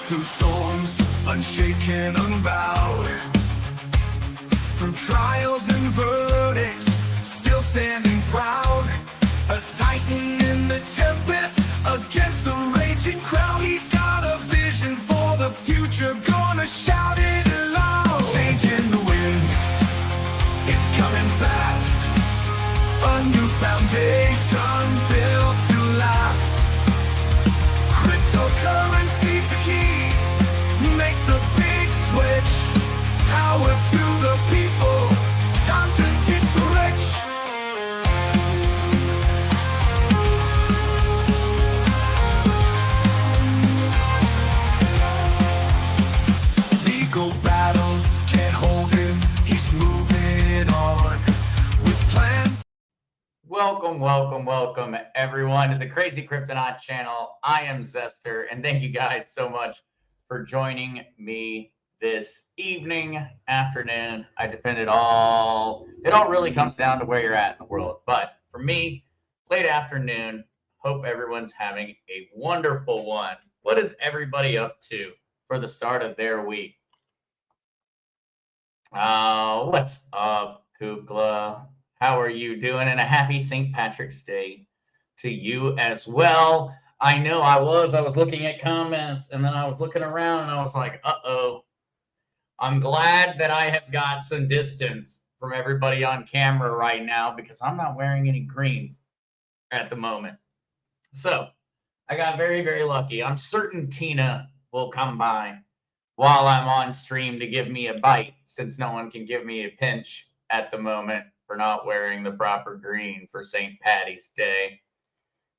Through storms, unshaken, unbowed. Through trials and verdicts, still standing proud. A titan in the tempest, against the raging crowd. He's got a vision for the future, gonna shout it aloud. Change in the wind, it's coming fast. A new foundation built to last. Cryptocurrency's the key, make the big switch. Power to the people, time to teach the rich. Legal battles can't hold him, he's moving on with plans. Welcome, everyone, to the Crazy Kryptonaut channel. I am Zester, and thank you guys so much for joining me this evening, afternoon. It all really comes down to where you're at in the world. But for me, late afternoon, hope everyone's having a wonderful one. What is everybody up to for the start of their week? What's up, Kukla? How are you doing? And a happy St. Patrick's Day to you as well. I know I was looking at comments, and then I was looking around, and I was like, uh-oh. I'm glad that I have got some distance from everybody on camera right now because I'm not wearing any green at the moment. So I got very, very lucky. I'm certain Tina will come by while I'm on stream to give me a bite, since no one can give me a pinch at the moment for not wearing the proper green for St. Patty's Day.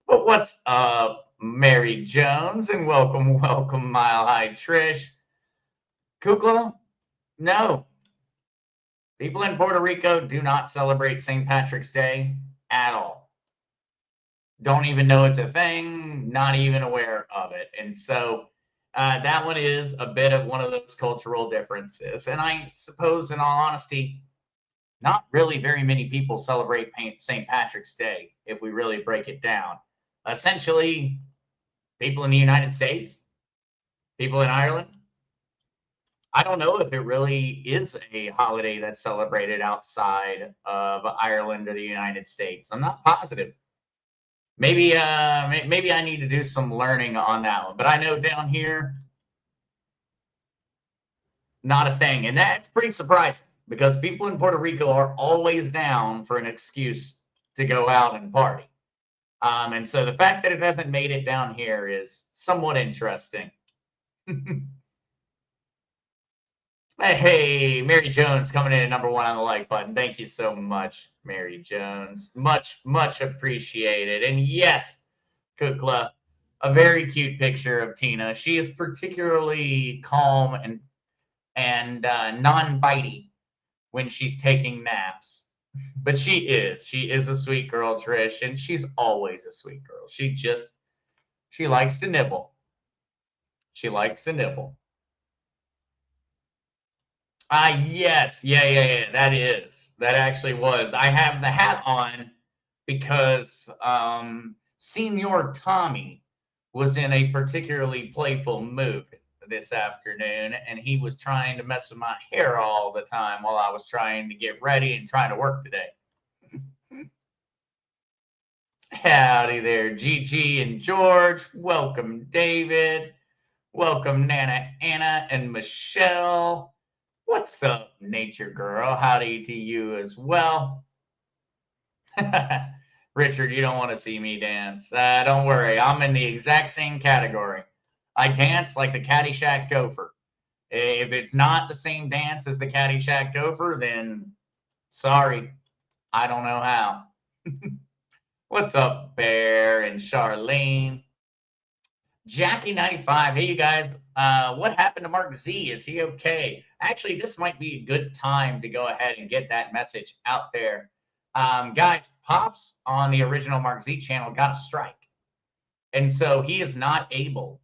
But what's up, Mary Jones? And welcome, Mile High Trish. Kukla? No. People in Puerto Rico do not celebrate St. Patrick's Day at all. Don't even know it's a thing, not even aware of it. And so that one is a bit of one of those cultural differences. And I suppose, in all honesty, not really very many people celebrate St. Patrick's Day, if we really break it down. Essentially, people in the United States, people in Ireland. I don't know if it really is a holiday that's celebrated outside of Ireland or the United States. I'm not positive. Maybe I need to do some learning on that one. But I know down here, not a thing. And that's pretty surprising because people in Puerto Rico are always down for an excuse to go out and party. And so the fact that it hasn't made it down here is somewhat interesting. Hey, Mary Jones coming in at number 1 on the like button. Thank you so much, Mary Jones. Much, much appreciated. And yes, Kukla, a very cute picture of Tina. She is particularly calm and non-bitey when she's taking naps. But she is a sweet girl, Trish, and she's always a sweet girl. She likes to nibble. She likes to nibble. Yes. Yeah. That actually was. I have the hat on because Senior Tommy was in a particularly playful mood this afternoon, and he was trying to mess with my hair all the time while I was trying to get ready and trying to work today. Howdy there, Gigi and George. Welcome, David. Welcome, Nana, Anna, and Michelle. What's up, Nature Girl? Howdy to you as well. Richard, you don't want to see me dance. Don't worry. I'm in the exact same category. I dance like the Caddyshack Gopher. If it's not the same dance as the Caddyshack Gopher, then sorry. I don't know how. What's up, Bear and Charlene? Jackie95. Hey, you guys. What happened to Mark Z? Is he okay? Actually, this might be a good time to go ahead and get that message out there. Guys, Pops on the original Mark Z channel got a strike. And so he is not able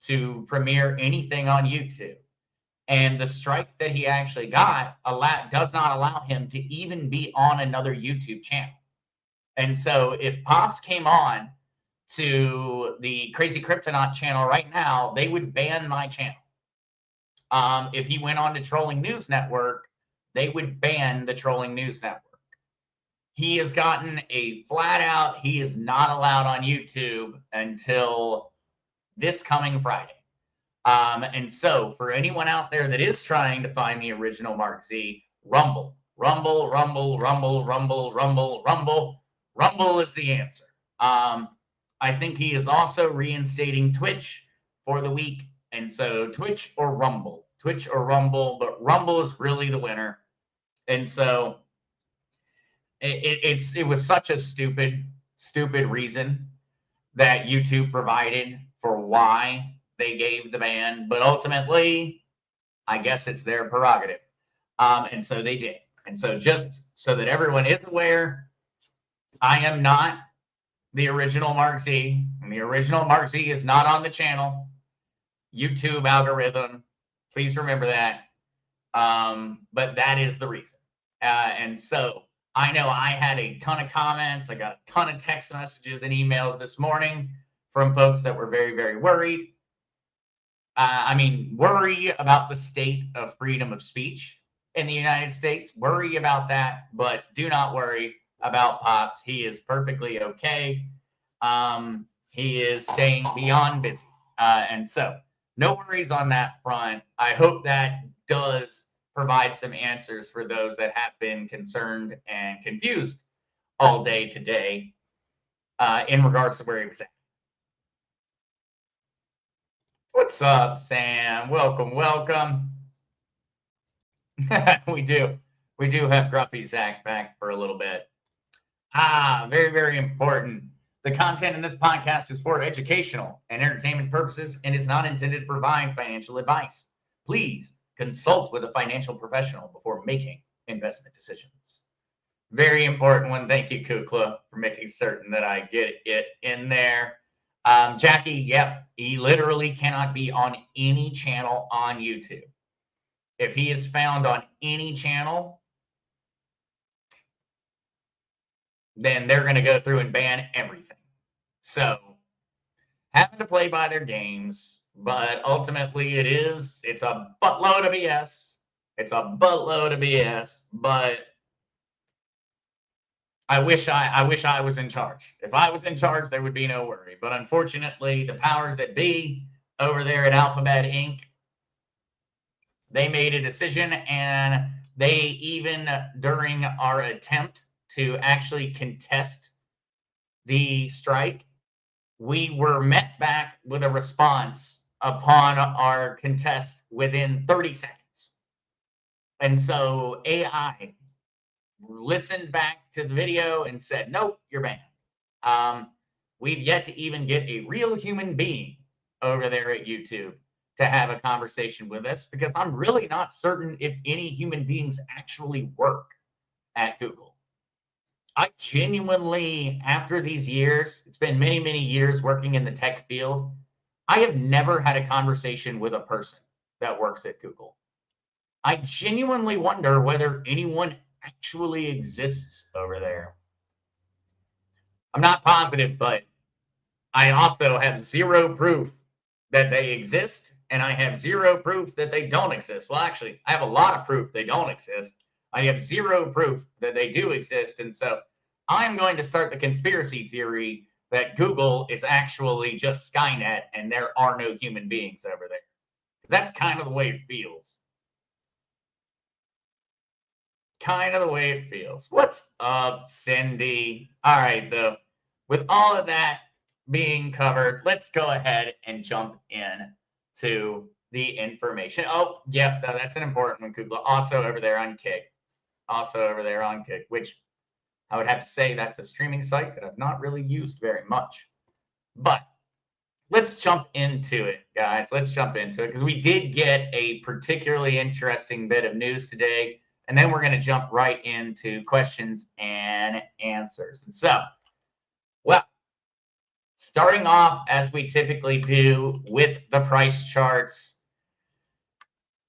to premiere anything on YouTube. And the strike that he actually got does not allow him to even be on another YouTube channel. And so if Pops came on to the Crazy Cryptonaut channel right now, they would ban my channel. If he went on to Trolling News Network, they would ban the Trolling News Network. He has gotten a flat out, he is not allowed on YouTube until this coming Friday. And so for anyone out there that is trying to find the original Mark Z, Rumble, Rumble, Rumble, Rumble, Rumble, Rumble, Rumble, Rumble is the answer. I think he is also reinstating Twitch for the week. And so Twitch or Rumble, but Rumble is really the winner. And so it was such a stupid reason that YouTube provided for why they gave the ban, but ultimately, I guess it's their prerogative. And so they did. And so just so that everyone is aware, I am not the original Mark Z, and the original Mark Z is not on the channel. YouTube algorithm, please remember that. But that is the reason. And so I know I had a ton of comments. I got a ton of text messages and emails this morning from folks that were very, very worried. Worry about the state of freedom of speech in the United States. Worry about that, but do not worry about Pops. He is perfectly okay. He is staying beyond busy. And so no worries on that front. I hope that does provide some answers for those that have been concerned and confused all day today in regards to where he was at. What's up, Sam? Welcome. We do have Grumpy Zach back for a little bit. Very, very important. The content in this podcast is for educational and entertainment purposes and is not intended to provide financial advice. Please consult with a financial professional before making investment decisions. Very important one. Thank you, Kukla, for making certain that I get it in there. Jackie, yep, he literally cannot be on any channel on YouTube. If he is found on any channel, then they're going to go through and ban everything. So, having to play by their games, but ultimately it's a buttload of BS. It's a buttload of BS, but I wish I was in charge. If I was in charge, there would be no worry. But unfortunately, the powers that be over there at Alphabet Inc., they made a decision, and they even, during our attempt to actually contest the strike, we were met back with a response upon our contest within 30 seconds. And so AI listened back to the video and said, nope, you're banned. We've yet to even get a real human being over there at YouTube to have a conversation with us, because I'm really not certain if any human beings actually work at Google. I genuinely, after these years, it's been many, many years working in the tech field, I have never had a conversation with a person that works at Google. I genuinely wonder whether anyone actually exists over there. I'm not positive, but I also have zero proof that they exist, and I have zero proof that they don't exist. Well, actually, I have a lot of proof they don't exist. I have zero proof that they do exist, and so I'm going to start the conspiracy theory that Google is actually just Skynet and there are no human beings over there. That's kind of the way it feels. Kind of the way it feels. What's up, Cindy? All right, though. With all of that being covered, let's go ahead and jump in to the information. Oh, yeah, that's an important one, Kugla. Also over there on Kick. Which I would have to say that's a streaming site that I've not really used very much. But let's jump into it, guys. Let's jump into it, because we did get a particularly interesting bit of news today. And then we're going to jump right into questions and answers. And so, well, starting off as we typically do with the price charts,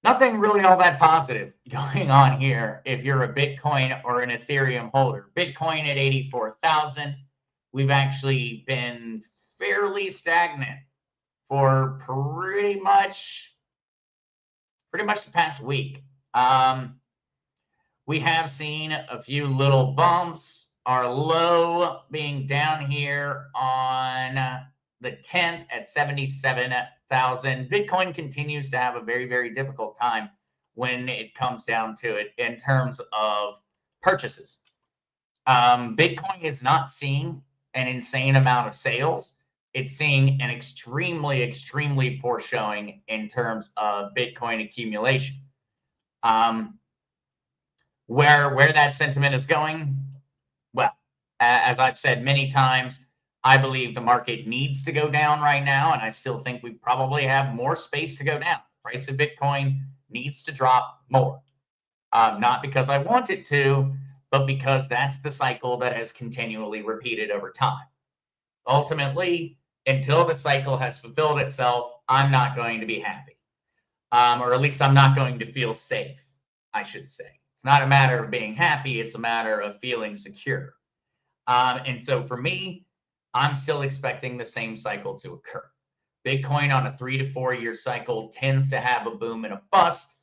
nothing really all that positive going on here if you're a Bitcoin or an Ethereum holder. Bitcoin at 84,000. We've actually been fairly stagnant for pretty much the past week. We have seen a few little bumps. Our low being down here on the 10th at 77,000. Bitcoin continues to have a very, very difficult time when it comes down to it in terms of purchases. Bitcoin is not seeing an insane amount of sales. It's seeing an extremely, extremely poor showing in terms of Bitcoin accumulation. Where that sentiment is going, well, as I've said many times, I believe the market needs to go down right now, and I still think we probably have more space to go down. The price of Bitcoin needs to drop more. Not because I want it to, but because that's the cycle that has continually repeated over time. Ultimately, until the cycle has fulfilled itself, I'm not going to be happy. Or at least I'm not going to feel safe, I should say. It's not a matter of being happy, it's a matter of feeling secure. And so for me, I'm still expecting the same cycle to occur. Bitcoin on a 3 to 4 year cycle tends to have a boom and a bust.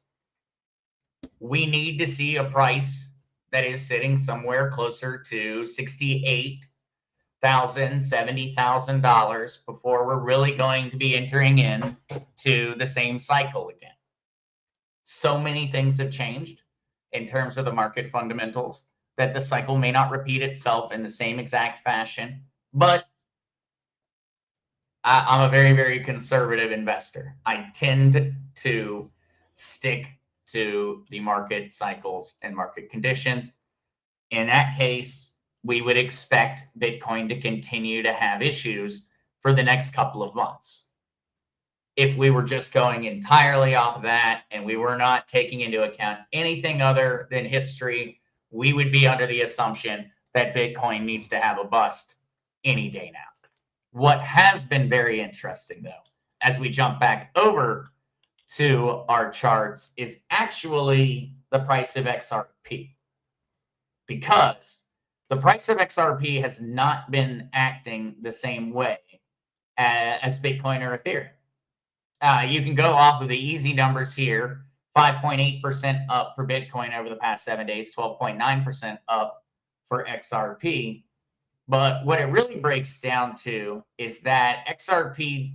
We need to see a price that is sitting somewhere closer to $68,000, $70,000 before we're really going to be entering in to the same cycle again. So many things have changed in terms of the market fundamentals that the cycle may not repeat itself in the same exact fashion, but I'm a very, very conservative investor. I tend to stick to the market cycles and market conditions. In that case, we would expect Bitcoin to continue to have issues for the next couple of months. If we were just going entirely off of that and we were not taking into account anything other than history, we would be under the assumption that Bitcoin needs to have a bust any day now. What has been very interesting, though, as we jump back over to our charts, is actually the price of XRP. Because the price of XRP has not been acting the same way as Bitcoin or Ethereum. You can go off of the easy numbers here, 5.8% up for Bitcoin over the past 7 days, 12.9% up for XRP. But what it really breaks down to is that XRP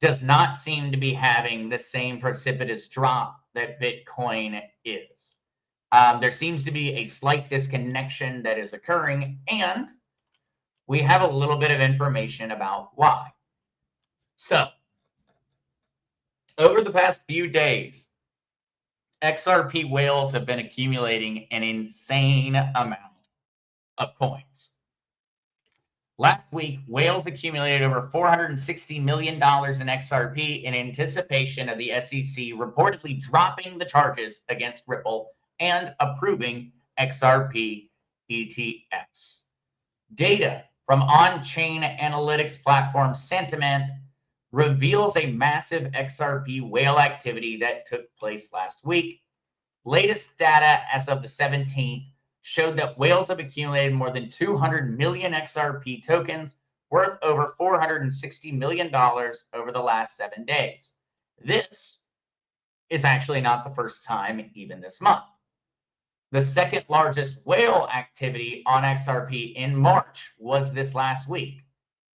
does not seem to be having the same precipitous drop that Bitcoin is. There seems to be a slight disconnection that is occurring, and we have a little bit of information about why. So, over the past few days, XRP whales have been accumulating an insane amount of coins. Last week, whales accumulated over $460 million in XRP in anticipation of the SEC reportedly dropping the charges against Ripple and approving XRP ETFs. Data from on-chain analytics platform Sentiment reveals a massive XRP whale activity that took place last week. Latest data as of the 17th showed that whales have accumulated more than 200 million XRP tokens worth over $460 million over the last 7 days. This is actually not the first time even this month. The second largest whale activity on XRP in March was this last week,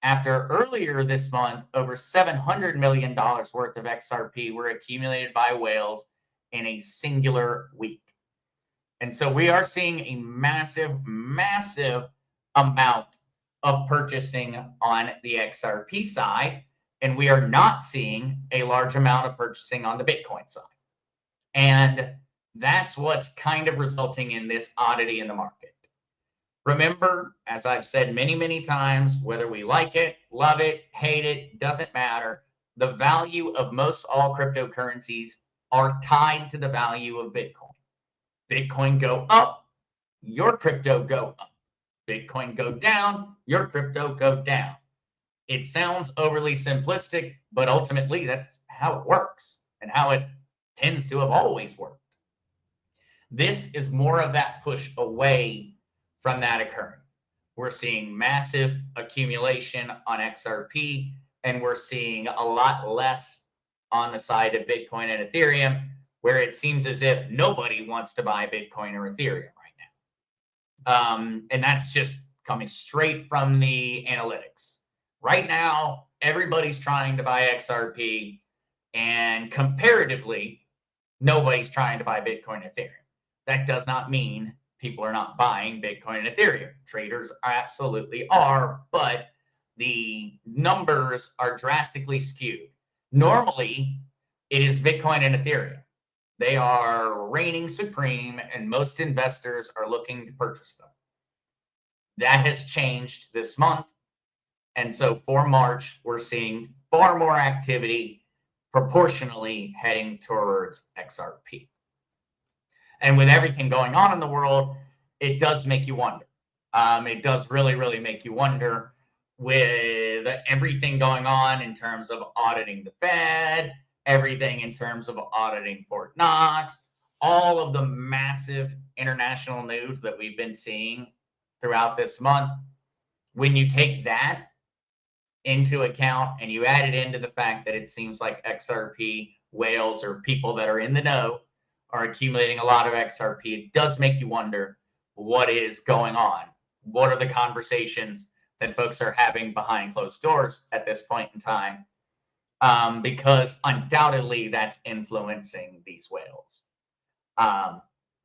after earlier this month, over $700 million worth of XRP were accumulated by whales in a singular week. And so we are seeing a massive, massive amount of purchasing on the XRP side, and we are not seeing a large amount of purchasing on the Bitcoin side. And that's what's kind of resulting in this oddity in the market. Remember, as I've said many, many times, whether we like it, love it, hate it, doesn't matter, the value of most all cryptocurrencies are tied to the value of Bitcoin. Bitcoin go up, your crypto go up. Bitcoin go down, your crypto go down. It sounds overly simplistic, but ultimately that's how it works and how it tends to have always worked. This is more of that push away from that occurring. we're seeing massive accumulation on XRP, and we're seeing a lot less on the side of Bitcoin and Ethereum, where it seems as if nobody wants to buy Bitcoin or Ethereum right now. And that's just coming straight from the analytics. Right now, everybody's trying to buy XRP, and comparatively, nobody's trying to buy Bitcoin and Ethereum. That does not mean people are not buying Bitcoin and Ethereum. Traders absolutely are, but the numbers are drastically skewed. Normally, it is Bitcoin and Ethereum. They are reigning supreme, and most investors are looking to purchase them. That has changed this month. And so for March, we're seeing far more activity proportionally heading towards XRP. And with everything going on in the world, it does make you wonder. It does really, really make you wonder with everything going on in terms of auditing the Fed, everything in terms of auditing Fort Knox, all of the massive international news that we've been seeing throughout this month. When you take that into account and you add it into the fact that it seems like XRP whales or people that are in the know are accumulating a lot of XRP, it does make you wonder what is going on. What are the conversations that folks are having behind closed doors at this point in time? Because undoubtedly that's influencing these whales.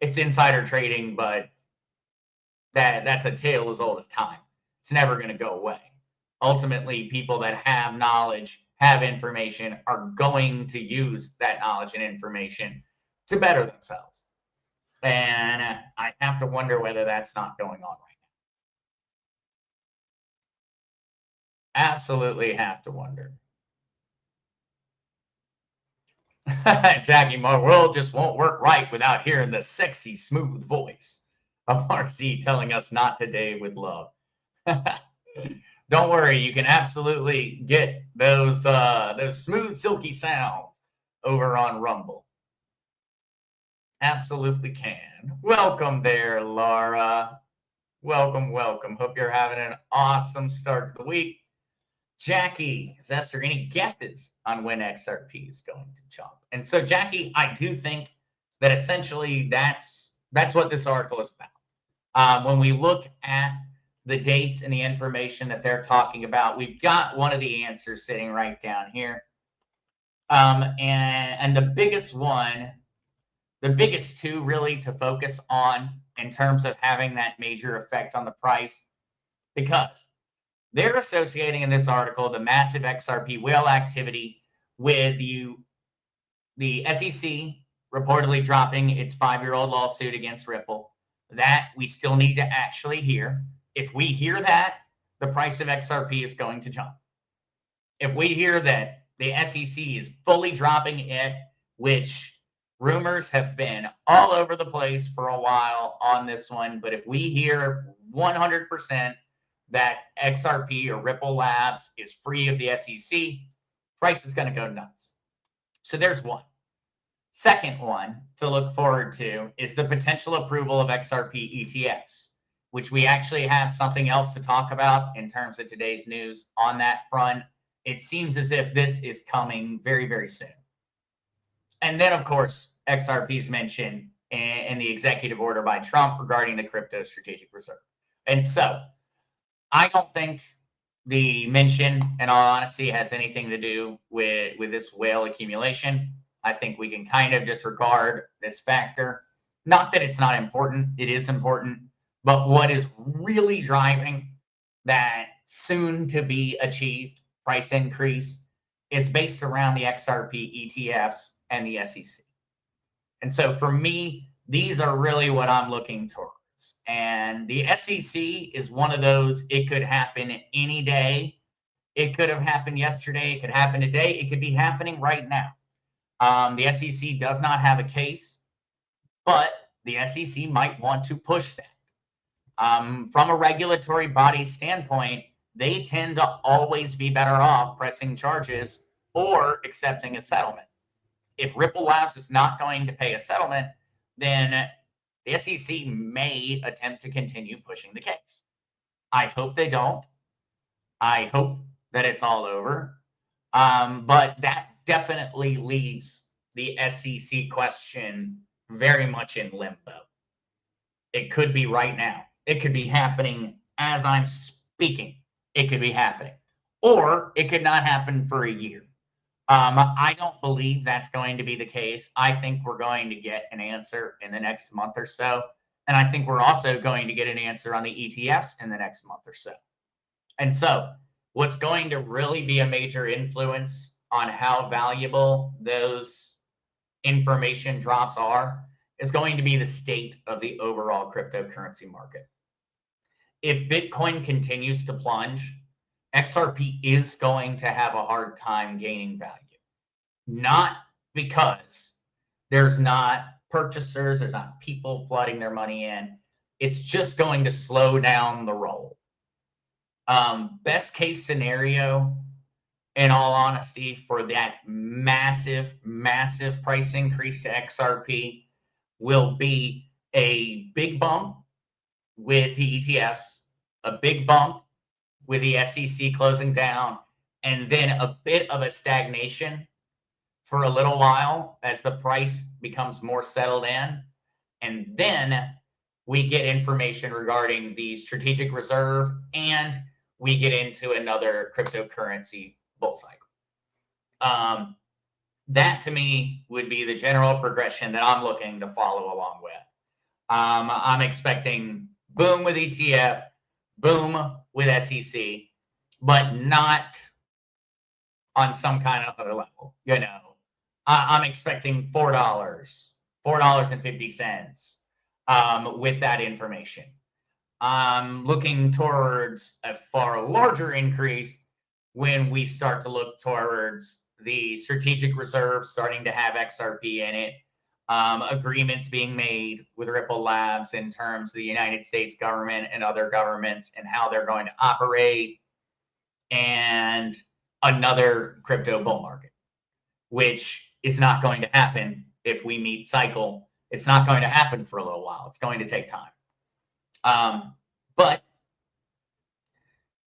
It's insider trading, but that's a tale as old as time. It's never going to go away. Ultimately, people that have knowledge, have information, are going to use that knowledge and information to better themselves. And I have to wonder whether that's not going on right now. Absolutely have to wonder. Jackie, my world just won't work right without hearing the sexy, smooth voice of RC telling us not today with love. Don't worry, you can absolutely get those smooth, silky sounds over on Rumble. Absolutely can. Welcome there, Laura. Welcome, welcome. Hope you're having an awesome start to the week. Jackie, Zester, any guesses on when XRP is going to jump? And so, Jackie, I do think that essentially that's what this article is about. When we look at the dates and the information that they're talking about, we've got one of the answers sitting right down here. And the biggest one, the biggest two really to focus on in terms of having that major effect on the price, because they're associating in this article the massive XRP whale activity with the SEC reportedly dropping its 5-year-old lawsuit against Ripple. That we still need to actually hear. If we hear that, the price of XRP is going to jump. If we hear that the SEC is fully dropping it, which rumors have been all over the place for a while on this one, but if we hear 100% that XRP or Ripple Labs is free of the SEC, price is going to go nuts. So there's one. Second one to look forward to is the potential approval of XRP ETFs, which we actually have something else to talk about in terms of today's news on that front. It seems as if this is coming very, very soon. And then, of course, XRP's mentioned in the executive order by Trump regarding the crypto strategic reserve. And so I don't think the mention, in all honesty, has anything to do with this whale accumulation. I think we can kind of disregard this factor. Not that it's not important, it is important, but what is really driving that soon to be achieved price increase is based around the XRP ETFs and the SEC. And so for me, these are really what I'm looking towards. And the SEC is one of those, it could happen any day. It could have happened yesterday. It could happen today. It could be happening right now. The SEC does not have a case, but the SEC might want to push that. From a regulatory body standpoint, they tend to always be better off pressing charges or accepting a settlement. If Ripple Labs is not going to pay a settlement, then the SEC may attempt to continue pushing the case. I hope they don't. I hope that it's all over. But that definitely leaves the SEC question very much in limbo. It could be right now. It could be happening as I'm speaking. It could be happening. Or it could not happen for a year. I don't believe that's going to be the case. I think we're going to get an answer in the next month or so. And I think we're also going to get an answer on the ETFs in the next month or so. And so, what's going to really be a major influence on how valuable those information drops are is going to be the state of the overall cryptocurrency market. If Bitcoin continues to plunge, XRP is going to have a hard time gaining value. Not because there's not purchasers, there's not people flooding their money in. It's just going to slow down the roll. Best case scenario, in all honesty, for that massive, massive price increase to XRP will be a big bump with the ETFs, a big bump with the SEC closing down, and then a bit of a stagnation for a little while as the price becomes more settled in. And then we get information regarding the strategic reserve, and we get into another cryptocurrency bull cycle. That to me would be the general progression that I'm looking to follow along with. I'm expecting boom with ETF, boom with SEC, but not on some kind of other level. You know, I'm expecting $4.50 with that information. I'm looking towards a far larger increase when we start to look towards the strategic reserve starting to have XRP in it, agreements being made with Ripple Labs in terms of the United States government and other governments and how they're going to operate, and another crypto bull market, which is not going to happen if we meet cycle. It's not going to happen for a little while. It's going to take time. But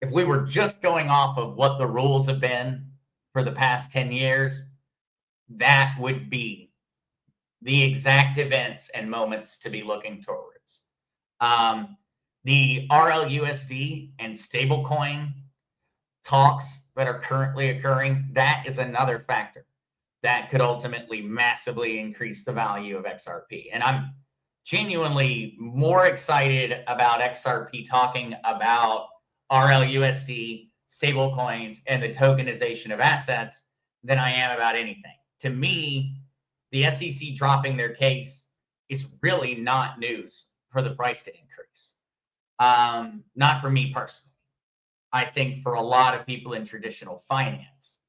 if we were just going off of what the rules have been for the past 10 years, that would be the exact events and moments to be looking towards. The RLUSD and stablecoin talks that are currently occurring, that is another factor that could ultimately massively increase the value of XRP. And I'm genuinely more excited about XRP talking about RLUSD, stablecoins, and the tokenization of assets than I am about anything. To me, the SEC dropping their case is really not news for the price to increase. Not for me personally. I think for a lot of people in traditional finance,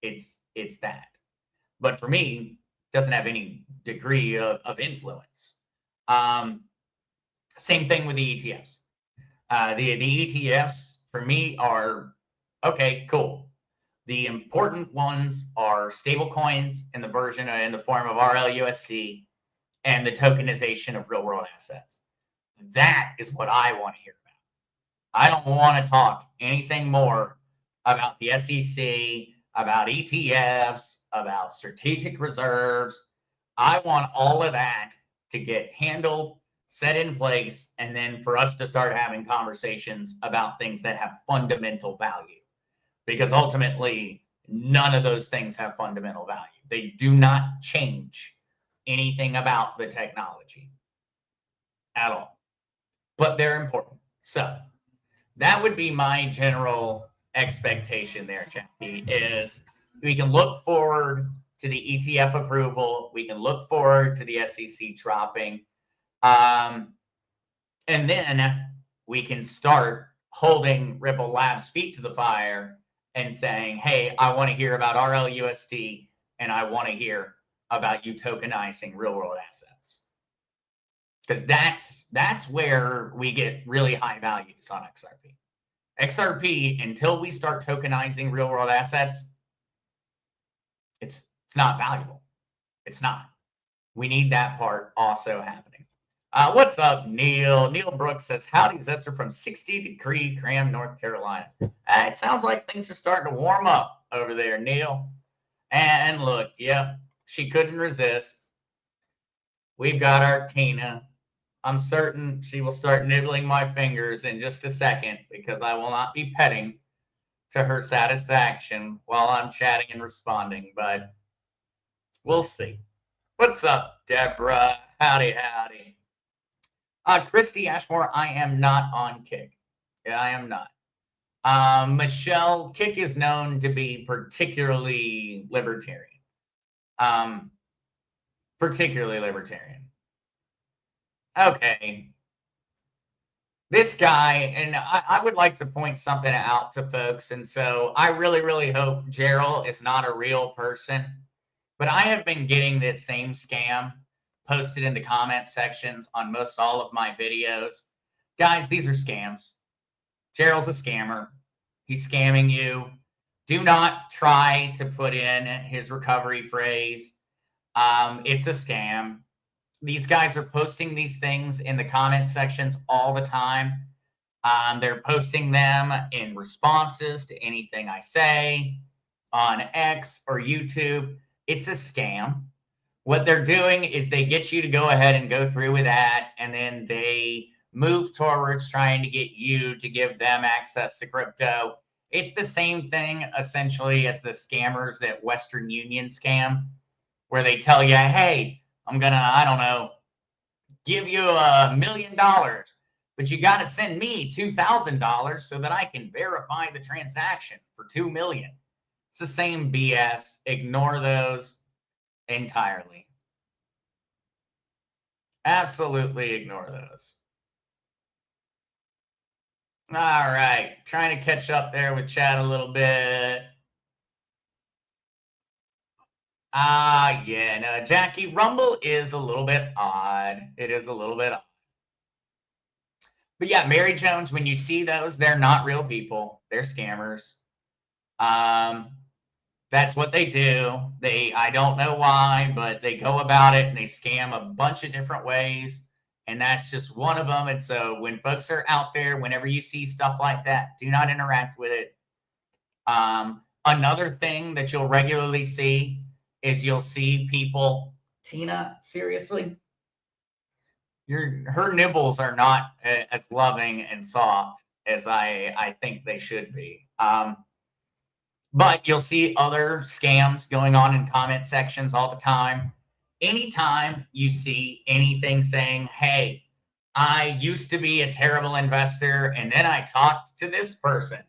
it's that. But for me, it doesn't have any degree of influence. Same thing with the ETFs. The ETFs for me are okay, cool. The important ones are stablecoins in the form of RLUSD and the tokenization of real world assets. That is what I want to hear about. I don't want to talk anything more about the SEC, about ETFs, about strategic reserves. I want all of that to get handled, set in place, and then for us to start having conversations about things that have fundamental value. Because ultimately, none of those things have fundamental value. They do not change anything about the technology at all, but they're important. So that would be my general expectation there, Jackie, is we can look forward to the ETF approval. We can look forward to the SEC dropping. And then we can start holding Ripple Labs' feet to the fire and saying, hey, I want to hear about RLUSD and I want to hear about you tokenizing real world assets. Because that's where we get really high values on XRP. XRP, until we start tokenizing real world assets, it's not valuable. It's not. We need that part also happening. What's up, Neil? Neil Brooks says, howdy, Zester from 60-degree Graham, North Carolina. It sounds like things are starting to warm up over there, Neil. And look, yep, she couldn't resist. We've got our Tina. I'm certain she will start nibbling my fingers in just a second because I will not be petting to her satisfaction while I'm chatting and responding, but we'll see. What's up, Deborah? Howdy, howdy. Christy Ashmore, I am not on Kick. Yeah, I am not. Michelle, Kick is known to be particularly libertarian. Particularly libertarian. Okay. This guy, and I would like to point something out to folks, and so I really, really hope Gerald is not a real person, but I have been getting this same scam posted in the comment sections on most all of my videos. Guys, these are scams. Gerald's a scammer. He's scamming you. Do not try to put in his recovery phrase. It's a scam. These guys are posting these things in the comment sections all the time. They're posting them in responses to anything I say on X or YouTube. It's a scam. What they're doing is they get you to go ahead and go through with that, and then they move towards trying to get you to give them access to crypto. It's the same thing, essentially, as the scammers that Western Union scam, where they tell you, hey, I'm going to, I don't know, give you $1 million, but you got to send me $2,000 so that I can verify the transaction for $2 million. It's the same BS. Ignore those entirely. Absolutely ignore those. All right. Trying to catch up there with chat a little bit. Yeah, no, Jackie, Rumble is a little bit odd. It is a little bit odd. But yeah, Mary Jones, when you see those, they're not real people. They're scammers. That's what they do. I don't know why, but they go about it and they scam a bunch of different ways. And that's just one of them. And so when folks are out there, whenever you see stuff like that, do not interact with it. Another thing that you'll regularly see is you'll see people, Tina, seriously? Her nibbles are not as loving and soft as I think they should be. But you'll see other scams going on in comment sections all the time. Anytime you see anything saying, hey, I used to be a terrible investor and then I talked to this person,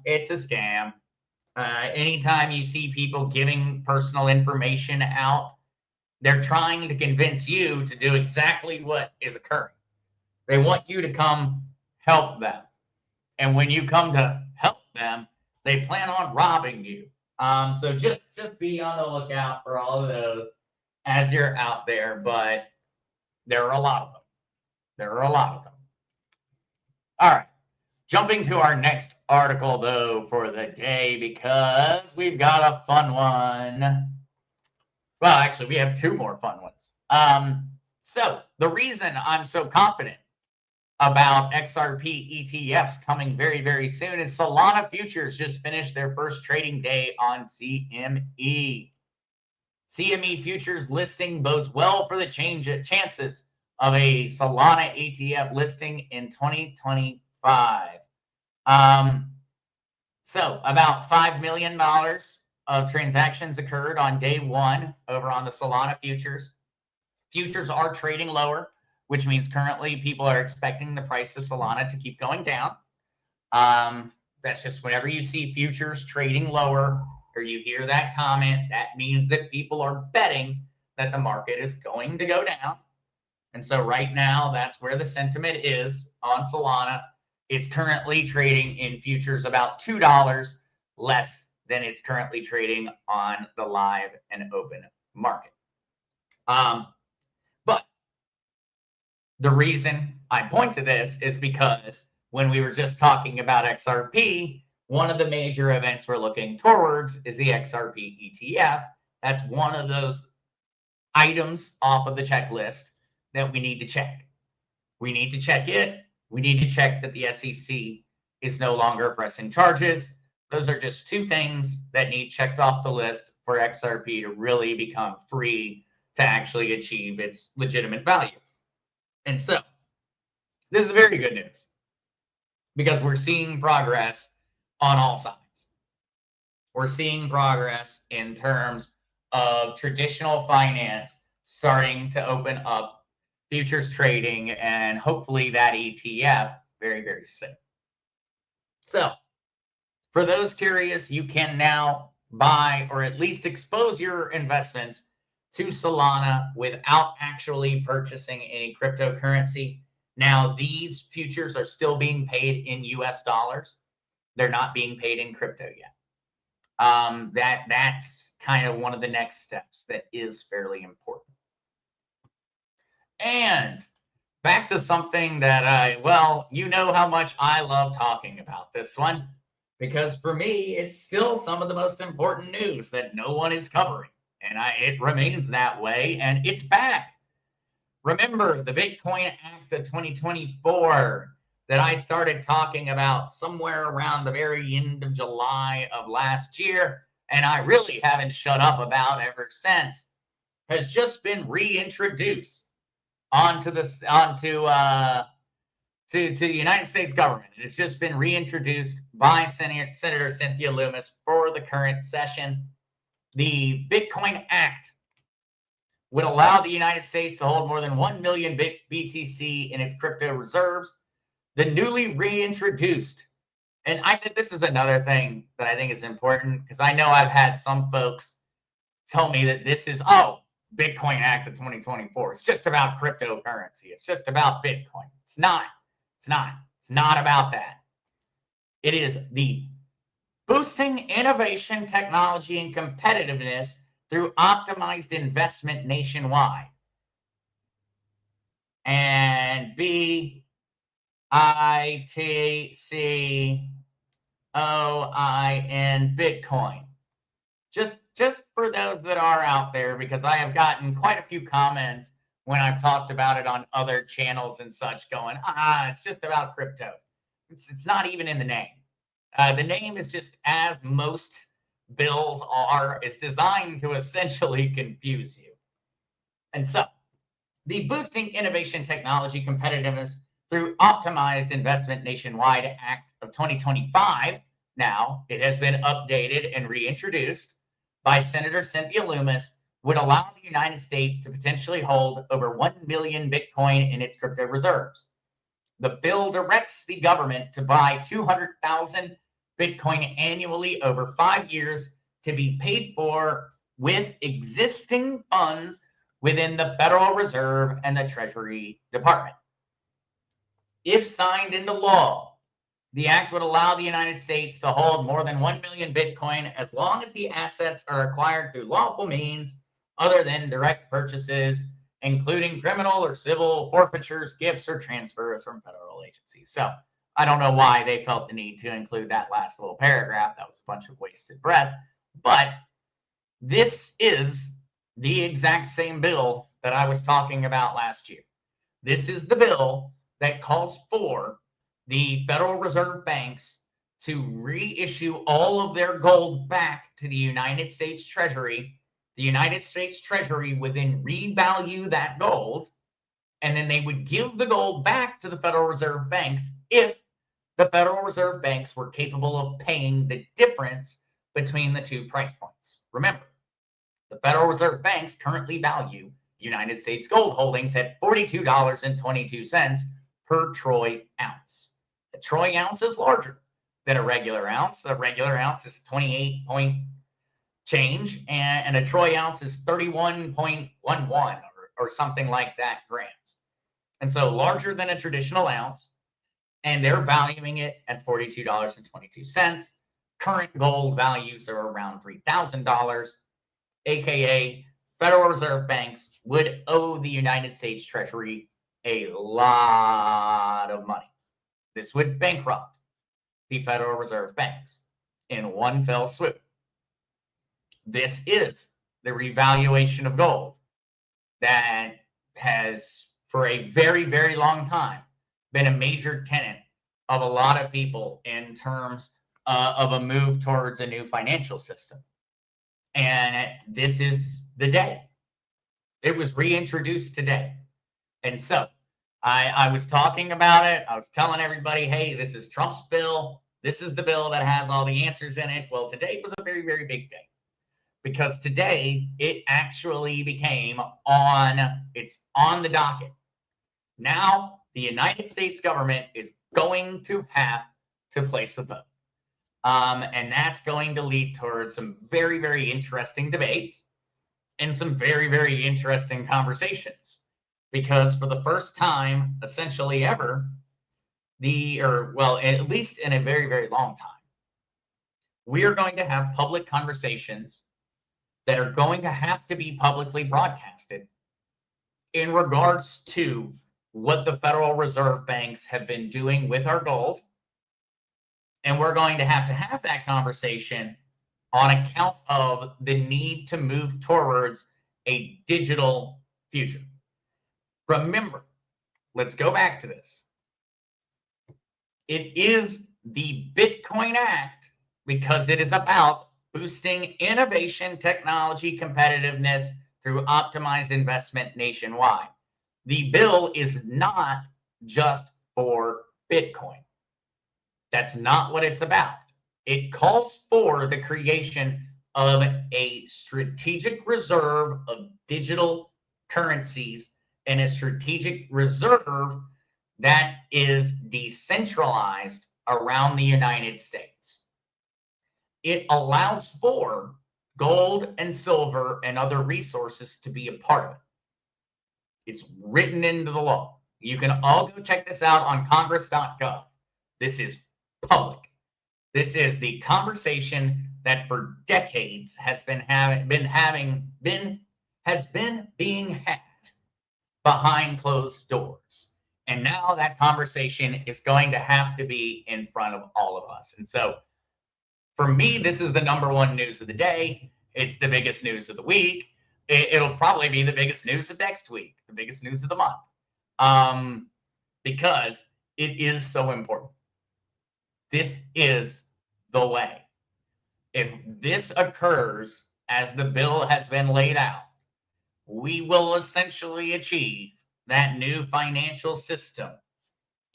it's a scam. Anytime you see people giving personal information out, they're trying to convince you to do exactly what is occurring. They want you to come help them. And when you come to help them, they plan on robbing you. So just be on the lookout for all of those as you're out there. But there are a lot of them. There are a lot of them. All right. Jumping to our next article, though, for the day, because we've got a fun one. Well, actually, we have two more fun ones. So the reason I'm so confident about XRP ETFs coming very, very soon is Solana futures just finished their first trading day on CME. CME futures listing bodes well for the chances of a Solana ETF listing in 2025. So about $5 million of transactions occurred on day one over on the Solana futures. Futures are trading lower, which means currently people are expecting the price of Solana to keep going down. That's just whenever you see futures trading lower or you hear that comment, that means that people are betting that the market is going to go down. And so right now, that's where the sentiment is on Solana. It's currently trading in futures about $2 less than it's currently trading on the live and open market. But the reason I point to this is because when we were just talking about XRP, one of the major events we're looking towards is the XRP ETF. That's one of those items off of the checklist that we need to check. We need to check it. We need to check that the SEC is no longer pressing charges. Those are just two things that need checked off the list for XRP to really become free to actually achieve its legitimate value. And so, this is very good news because we're seeing progress on all sides. We're seeing progress in terms of traditional finance starting to open up futures trading and hopefully that ETF very, very soon. So, for those curious, you can now buy or at least expose your investments to Solana without actually purchasing any cryptocurrency. Now, these futures are still being paid in US dollars. They're not being paid in crypto yet. That's kind of one of the next steps that is fairly important. And back to something that you know how much I love talking about this one, because for me, it's still some of the most important news that no one is covering. And it remains that way, and it's back. Remember the Bitcoin Act of 2024 that I started talking about somewhere around the very end of July of last year, and I really haven't shut up about ever since, has just been reintroduced onto the United States government. It's just been reintroduced by Senator Cynthia Lummis for the current session. The Bitcoin Act would allow the United States to hold more than 1 million BTC in its crypto reserves. The newly reintroduced, and I think this is another thing that I think is important, because I know I've had some folks tell me that this is, Bitcoin Act of 2024. It's just about cryptocurrency. It's just about Bitcoin. It's not. It's not. It's not about that. It is the boosting innovation, technology, and competitiveness through optimized investment nationwide. And BITCOin. Bitcoin. Just for those that are out there, because I have gotten quite a few comments when I've talked about it on other channels and such going, it's just about crypto. It's not even in the name. The name is just, as most bills are, it's designed to essentially confuse you. And so, the Boosting Innovation Technology Competitiveness through Optimized Investment Nationwide Act of 2025, now it has been updated and reintroduced by Senator Cynthia Lummis, would allow the United States to potentially hold over 1 million Bitcoin in its crypto reserves. The bill directs the government to buy 200,000 Bitcoin annually over 5 years to be paid for with existing funds within the Federal Reserve and the Treasury Department. If signed into law, the act would allow the United States to hold more than 1 million Bitcoin as long as the assets are acquired through lawful means other than direct purchases, including criminal or civil forfeitures, gifts, or transfers from federal agencies. So I don't know why they felt the need to include that last little paragraph. That was a bunch of wasted breath. But this is the exact same bill that I was talking about last year. This is the bill that calls for the Federal Reserve banks to reissue all of their gold back to the United States Treasury. The United States Treasury would then revalue that gold, and then they would give the gold back to the Federal Reserve banks if the Federal Reserve banks were capable of paying the difference between the two price points. Remember, the Federal Reserve banks currently value United States gold holdings at $42.22 per troy ounce. A troy ounce is larger than a regular ounce. A regular ounce is 28 point change, and a troy ounce is 31.11 or something like that grams. And so larger than a traditional ounce, and they're valuing it at $42.22. Current gold values are around $3,000, aka Federal Reserve banks would owe the United States Treasury a lot of money. This would bankrupt the Federal Reserve banks in one fell swoop. This is the revaluation of gold that has for a very, very long time, been a major tenet of a lot of people in terms of a move towards a new financial system. And this is the day. It was reintroduced today. And so I was talking about it. I was telling everybody, hey, this is Trump's bill. This is the bill that has all the answers in it. Well, today was a very, very big day because today it actually it's on the docket. Now the United States government is going to have to place a vote. And that's going to lead towards some very, very interesting debates and some very, very interesting conversations. Because for the first time, essentially ever, at least in a very, very long time, we are going to have public conversations that are going to have to be publicly broadcasted in regards to what the Federal Reserve banks have been doing with our gold. And we're going to have that conversation on account of the need to move towards a digital future. Remember, let's go back to this. It is the Bitcoin Act because it is about boosting innovation, technology, competitiveness through optimized investment nationwide. The bill is not just for Bitcoin. That's not what it's about. It calls for the creation of a strategic reserve of digital currencies and a strategic reserve that is decentralized around the United States. It allows for gold and silver and other resources to be a part of it. It's written into the law. You can all go check this out on congress.gov. This is public. This is the conversation that for decades has been being had behind closed doors. And now that conversation is going to have to be in front of all of us. And so for me, this is the number one news of the day. It's the biggest news of the week. It'll probably be the biggest news of next week, the biggest news of the month, because it is so important. This is the way. If this occurs as the bill has been laid out, we will essentially achieve that new financial system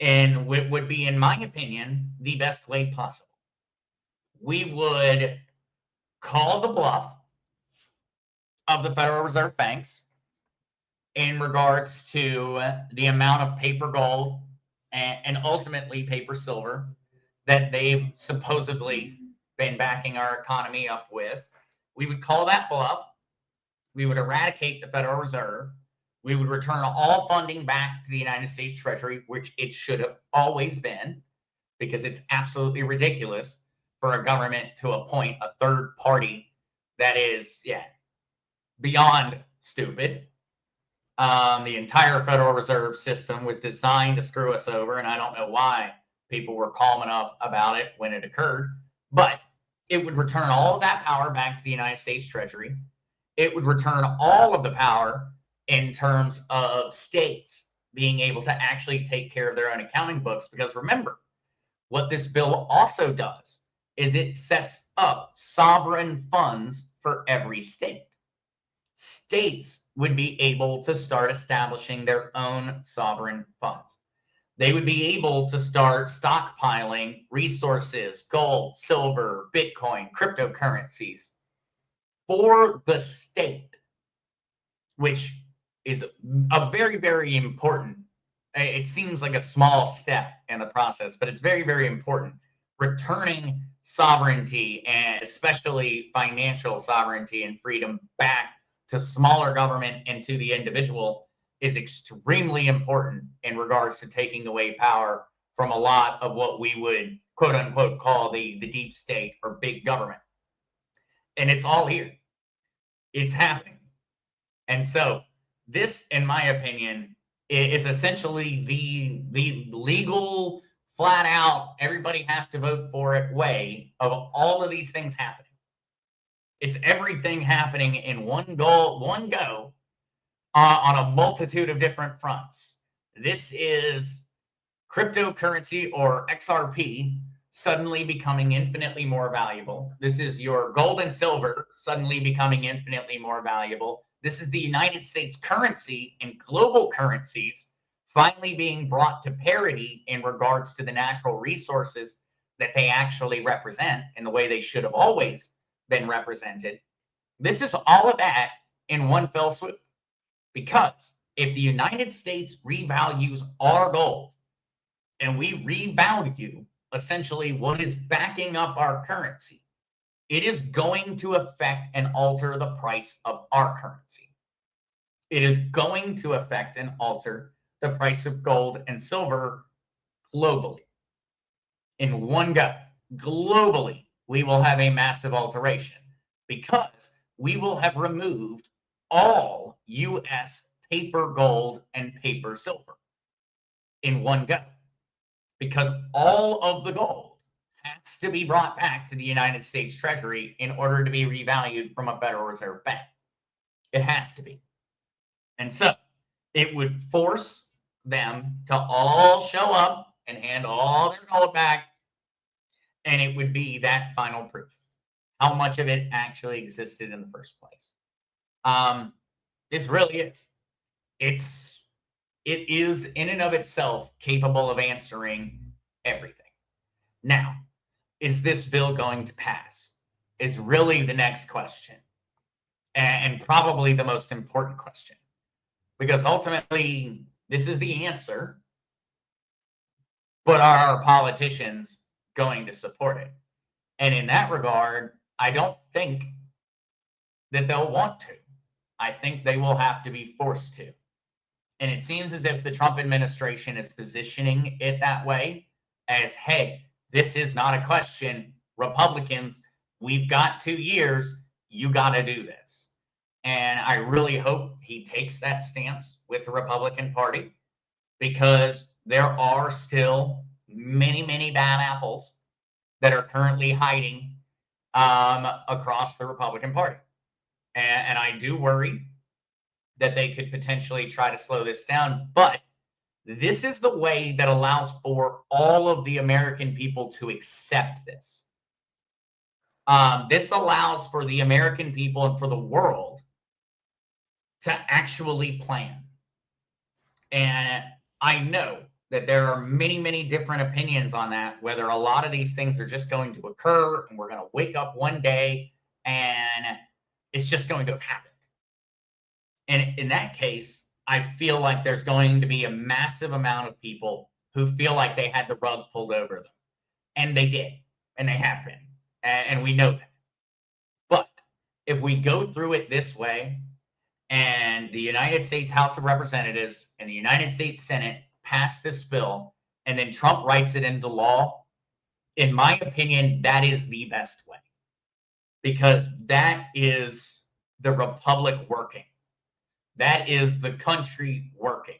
in what would be, in my opinion, the best way possible. We would call the bluff of the Federal Reserve banks in regards to the amount of paper gold and ultimately paper silver that they've supposedly been backing our economy up with. We would call that bluff. We would eradicate the Federal Reserve. We would return all funding back to the United States Treasury, which it should have always been, because it's absolutely ridiculous for a government to appoint a third party that is, beyond stupid. The entire Federal Reserve System was designed to screw us over, and I don't know why people were calm enough about it when it occurred, but it would return all of that power back to the United States Treasury. It would return all of the power in terms of states being able to actually take care of their own accounting books. Because remember, what this bill also does is it sets up sovereign funds for every state. States would be able to start establishing their own sovereign funds. They would be able to start stockpiling resources, gold, silver, Bitcoin, cryptocurrencies for the state, which is a very, very important. It seems like a small step in the process, but it's very, very important. Returning sovereignty, and especially financial sovereignty and freedom, back to smaller government and to the individual is extremely important in regards to taking away power from a lot of what we would quote unquote call the deep state or big government. And it's all here. It's happening. And so this, in my opinion, is essentially the legal, flat out, everybody has to vote for it way of all of these things happening. It's everything happening in one go on a multitude of different fronts. This is cryptocurrency, or XRP, suddenly becoming infinitely more valuable. This is your gold and silver suddenly becoming infinitely more valuable. This is the United States currency and global currencies finally being brought to parity in regards to the natural resources that they actually represent and the way they should have always been represented. This is all of that in one fell swoop. Because if the United States revalues our gold and we revalue essentially what is backing up our currency, it is going to affect and alter the price of our currency. It is going to affect and alter the price of gold and silver globally. In one go, globally, we will have a massive alteration because we will have removed all US paper gold and paper silver in one go, because all of the gold has to be brought back to the United States Treasury in order to be revalued from a Federal Reserve Bank. It has to be. And so it would force them to all show up and hand all their gold back, and it would be that final proof how much of it actually existed in the first place. This really is. It is in and of itself capable of answering everything. Now, is this bill going to pass? Is really the next question, and probably the most important question, because ultimately this is the answer, but are our politicians going to support it? And in that regard, I don't think that they'll want to. I think they will have to be forced to. And it seems as if the Trump administration is positioning it that way, as, hey, this is not a question. Republicans, we've got 2 years. You got to do this. And I really hope he takes that stance with the Republican Party, because there are still many, many bad apples that are currently hiding across the Republican Party. And I do worry that they could potentially try to slow this down. But this is the way that allows for all of the American people to accept this. This allows for the American people and for the world to actually plan. And I know that there are many, many different opinions on that, whether a lot of these things are just going to occur and we're going to wake up one day and it's just going to have happened. And in that case, I feel like there's going to be a massive amount of people who feel like they had the rug pulled over them. And they did. And they have been. And we know that. But if we go through it this way, and the United States House of Representatives and the United States Senate pass this bill, and then Trump writes it into law, in my opinion, that is the best way. Because that is the republic working. That is the country working.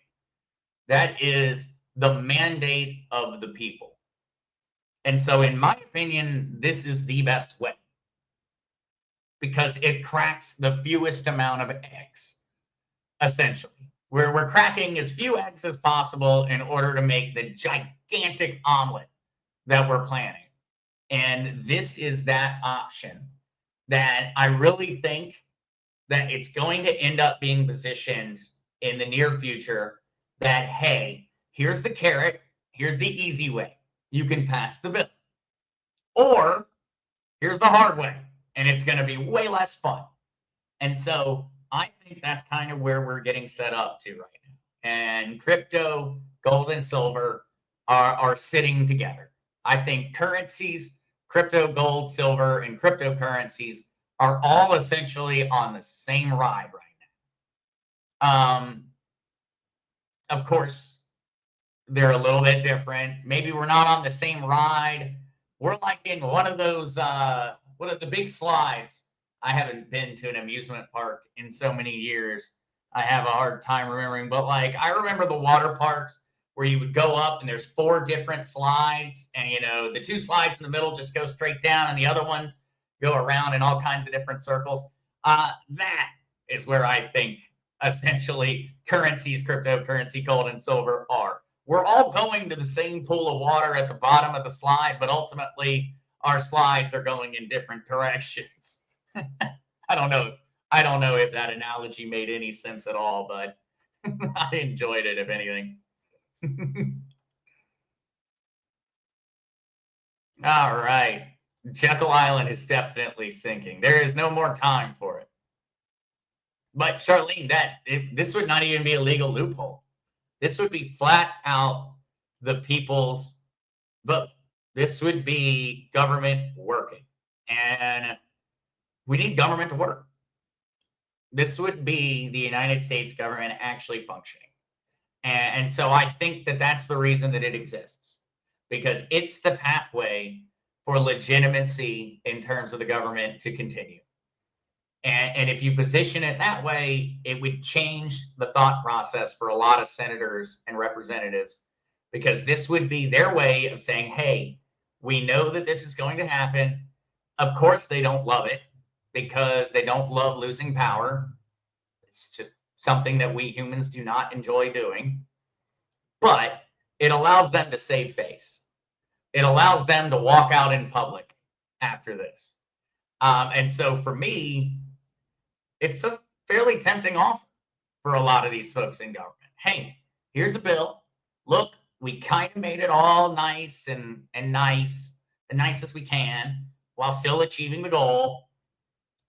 That is the mandate of the people. And so, in my opinion, this is the best way, because it cracks the fewest amount of eggs, essentially. We're cracking as few eggs as possible in order to make the gigantic omelet that we're planning. And this is that option that I really think that it's going to end up being positioned in the near future that, hey, here's the carrot, here's the easy way. You can pass the bill. Or here's the hard way, and it's going to be way less fun. And so I think that's kind of where we're getting set up to right now. And crypto, gold, and silver are sitting together. I think currencies, crypto, gold, silver, and cryptocurrencies are all essentially on the same ride right now. Of course, they're a little bit different. Maybe we're not on the same ride. We're like in one of those, one of the big slides. I haven't been to an amusement park in so many years. I have a hard time remembering, but like I remember the water parks where you would go up and there's 4 different slides, and you know, the 2 slides in the middle just go straight down and the other ones go around in all kinds of different circles. That is where I think essentially currencies, cryptocurrency, gold and silver are. We're all going to the same pool of water at the bottom of the slide, but ultimately our slides are going in different directions. I don't know. I don't know if that analogy made any sense at all, but I enjoyed it, if anything. All right. Jekyll Island is definitely sinking. There is no more time for it. But Charlene, this would not even be a legal loophole. This would be flat out the people's vote. This would be government working. And we need government to work. This would be the United States government actually functioning. And so I think that that's the reason that it exists, because it's the pathway for legitimacy in terms of the government to continue. And if you position it that way, it would change the thought process for a lot of senators and representatives, because this would be their way of saying, hey, we know that this is going to happen. Of course, they don't love it because they don't love losing power. It's just something that we humans do not enjoy doing. But it allows them to save face. It allows them to walk out in public after this. And so for me, it's a fairly tempting offer for a lot of these folks in government. Hey, here's a bill. Look, we kind of made it all nice and nice, the nicest we can, while still achieving the goal.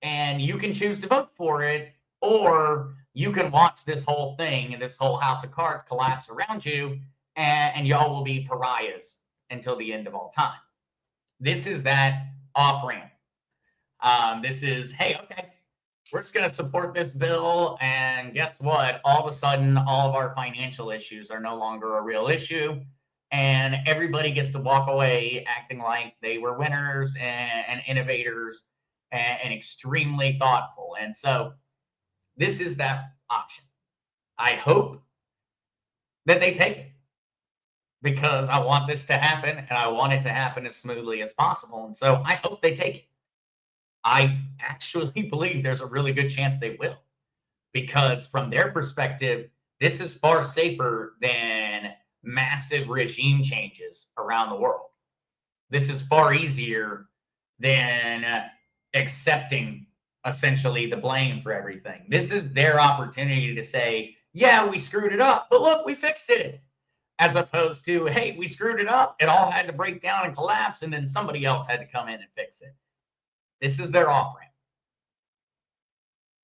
And you can choose to vote for it, or you can watch this whole thing and this whole house of cards collapse around you, and y'all will be pariahs until the end of all time. This is that off-ramp. This is, hey, okay, we're just going to support this bill, and guess what? All of a sudden, all of our financial issues are no longer a real issue, and everybody gets to walk away acting like they were winners and innovators and extremely thoughtful. And so this is that option. I hope that they take it, because I want this to happen, and I want it to happen as smoothly as possible. And so I hope they take it. I actually believe there's a really good chance they will, because from their perspective, this is far safer than massive regime changes around the world. This is far easier than accepting essentially the blame for everything. This is their opportunity to say, yeah, we screwed it up, but look, we fixed it. As opposed to, hey, we screwed it up, it all had to break down and collapse, and then somebody else had to come in and fix it. This is their off-ramp.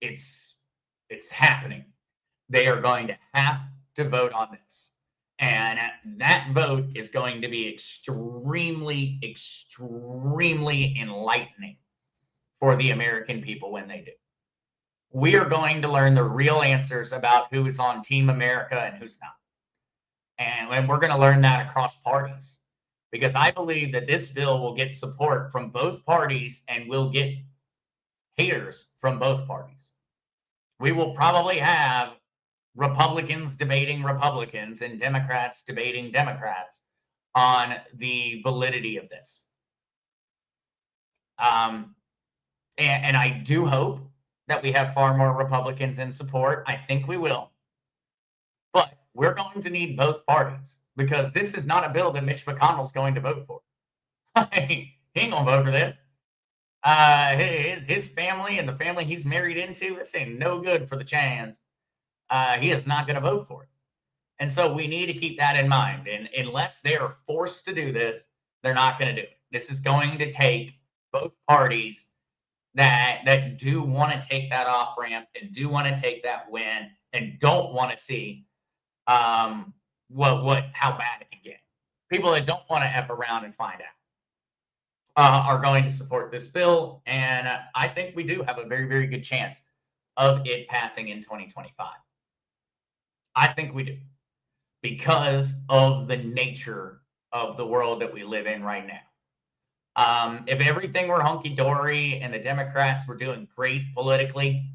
It's happening. They are going to have to vote on this. And that vote is going to be extremely, extremely enlightening for the American people when they do. We are going to learn the real answers about who is on Team America and who's not. And we're going to learn that across parties, because I believe that this bill will get support from both parties and will get haters from both parties. We will probably have Republicans debating Republicans and Democrats debating Democrats on the validity of this. And I do hope that we have far more Republicans in support. I think we will. But we're going to need both parties, because this is not a bill that Mitch McConnell's going to vote for. He ain't going to vote for this. His family and the family he's married into, this ain't no good for the Chans. He is not going to vote for it. And so we need to keep that in mind. And unless they are forced to do this, they're not going to do it. This is going to take both parties that do want to take that off ramp and do want to take that win and don't want to see how bad it can get. People that don't want to F around and find out are going to support this bill. And I think we do have a very, very good chance of it passing in 2025. I think we do, because of the nature of the world that we live in right now. If everything were hunky-dory and the Democrats were doing great politically,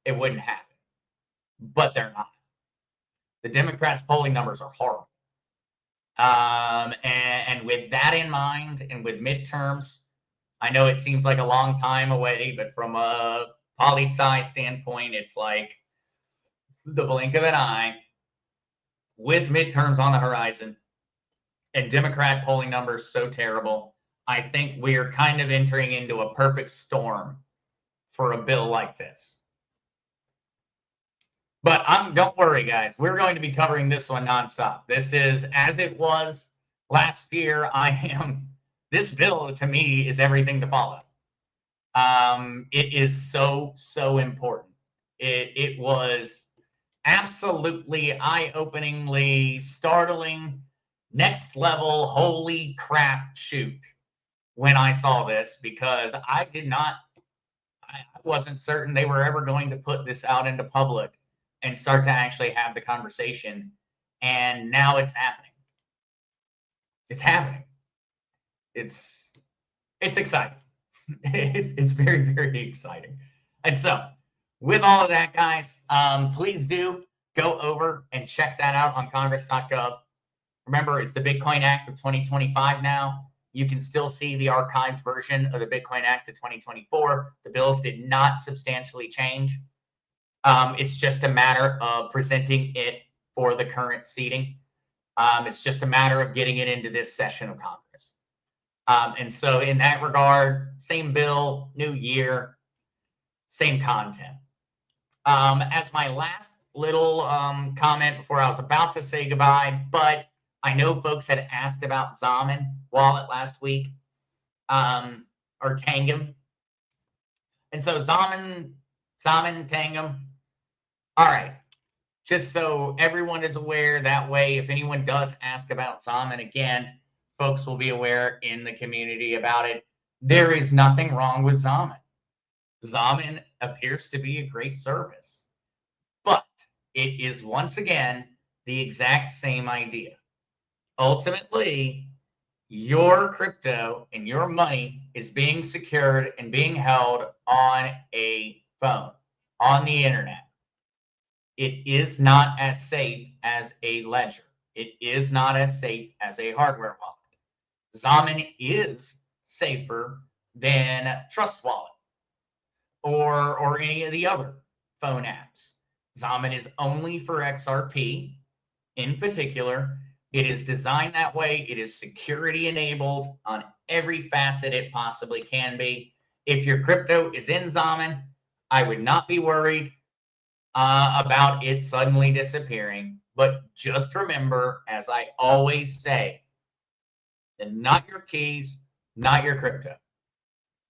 it wouldn't happen. But they're not. The Democrats' polling numbers are horrible. And with that in mind, and with midterms, I know it seems like a long time away, but from a poli-sci standpoint, it's like the blink of an eye, with midterms on the horizon and Democrat polling numbers so terrible, I think we're kind of entering into a perfect storm for a bill like this. But don't worry, guys. We're going to be covering this one nonstop. This is, as it was last year, this bill to me is everything to follow. It is so important. It was absolutely eye-openingly startling, next level, holy crap shoot when I saw this, because I wasn't certain they were ever going to put this out into public and start to actually have the conversation. And now it's happening. It's happening. It's exciting. It's very, very exciting. And so, with all of that, guys, please do go over and check that out on congress.gov. Remember, it's the Bitcoin Act of 2025 now. You can still see the archived version of the Bitcoin Act of 2024. The bills did not substantially change. It's just a matter of presenting it for the current seating. It's just a matter of getting it into this session of Congress. And so in that regard, same bill, new year, same content. As my last little comment before I was about to say goodbye, but I know folks had asked about Zaman wallet last week, or Tangam. And so Zaman, Tangam. All right. Just so everyone is aware, that way, if anyone does ask about Zaman again, folks will be aware in the community about it. There is nothing wrong with Zaman. Zaman appears to be a great service, but it is once again the exact same idea. Ultimately, your crypto and your money is being secured and being held on a phone, on the internet. It is not as safe as a ledger. It is not as safe as a hardware wallet. Zaman is safer than Trust Wallet or any of the other phone apps. Zaman is only for XRP in particular. It is designed that way. It is security enabled on every facet it possibly can be. If your crypto is in Zaman, I would not be worried about it suddenly disappearing. But just remember, as I always say, that not your keys, not your crypto.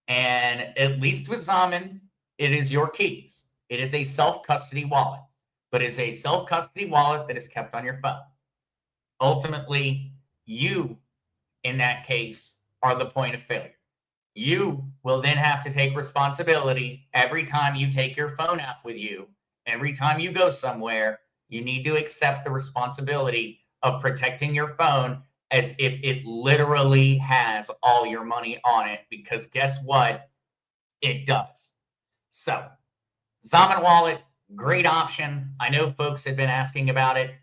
And at least with Zaman, it is your keys. It is a self-custody wallet, but it's a self-custody wallet that is kept on your phone. Ultimately, you, in that case, are the point of failure. You will then have to take responsibility every time you take your phone out with you. Every time you go somewhere, you need to accept the responsibility of protecting your phone as if it literally has all your money on it, because guess what? It does. So, Zaman Wallet, great option. I know folks have been asking about it.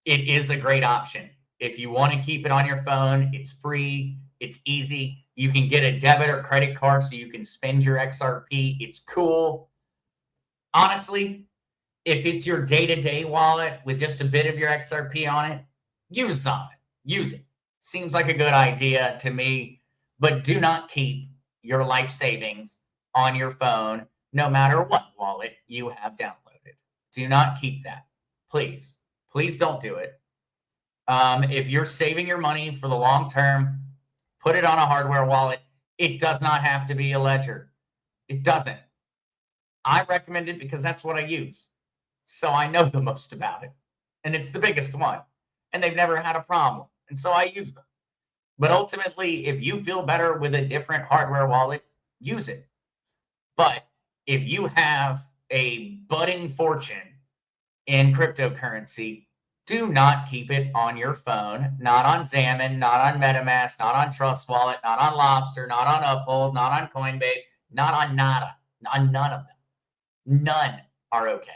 It is a great option. If you want to keep it on your phone, it's free, it's easy. You can get a debit or credit card so you can spend your XRP. It's cool. Honestly, if it's your day-to-day wallet with just a bit of your XRP on it, use Zaman. Use it. Seems like a good idea to me, but do not keep your life savings on your phone, no matter what wallet you have downloaded. Do not keep that. Please. Please don't do it. If you're saving your money for the long term, put it on a hardware wallet. It does not have to be a ledger. It doesn't. I recommend it because that's what I use. So I know the most about it. And it's the biggest one. And they've never had a problem. And so I use them. But ultimately, if you feel better with a different hardware wallet, use it. But if you have a budding fortune in cryptocurrency, do not keep it on your phone, not on Zaman, not on MetaMask, not on Trust Wallet, not on Lobster, not on Uphold, not on Coinbase, not on nada, on none of them. None are okay.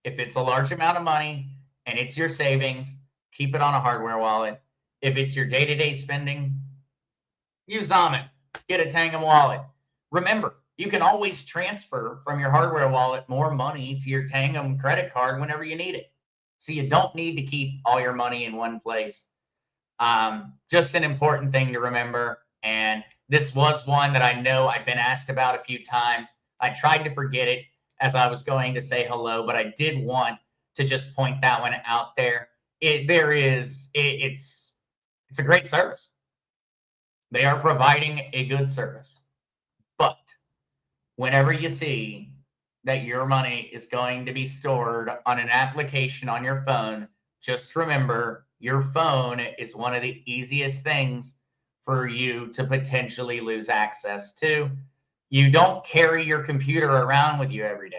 If it's a large amount of money and it's your savings, keep it on a hardware wallet. If it's your day-to-day spending, use Zaman. Get a Tangam wallet. Remember, you can always transfer from your hardware wallet more money to your Tangum credit card whenever you need it. So you don't need to keep all your money in one place. Just an important thing to remember. And this was one that I know I've been asked about a few times. I tried to forget it as I was going to say hello, but I did want to just point that one out there. It's a great service. They are providing a good service. But whenever you see that your money is going to be stored on an application on your phone, just remember your phone is one of the easiest things for you to potentially lose access to. You don't carry your computer around with you every day.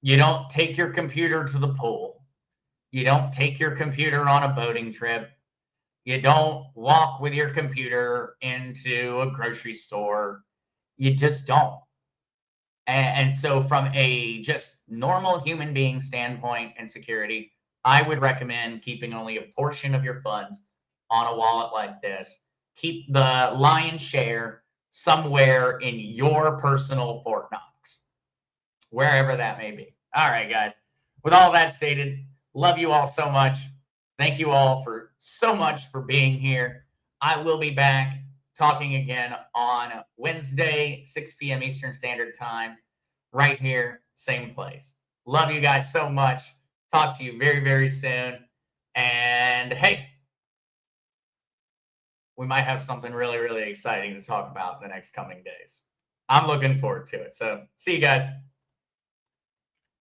You don't take your computer to the pool. You don't take your computer on a boating trip. You don't walk with your computer into a grocery store. You just don't. And so from a just normal human being standpoint and security, I would recommend keeping only a portion of your funds on a wallet like this. Keep the lion's share somewhere in your personal Fort Knox, wherever that may be. All right, guys. With all that stated, love you all so much. Thank you all for so much for being here. I will be back talking again on Wednesday, 6 p.m. Eastern Standard Time, right here, same place. Love you guys so much. Talk to you very, very soon. And hey, we might have something really, really exciting to talk about in the next coming days. I'm looking forward to it. So see you guys.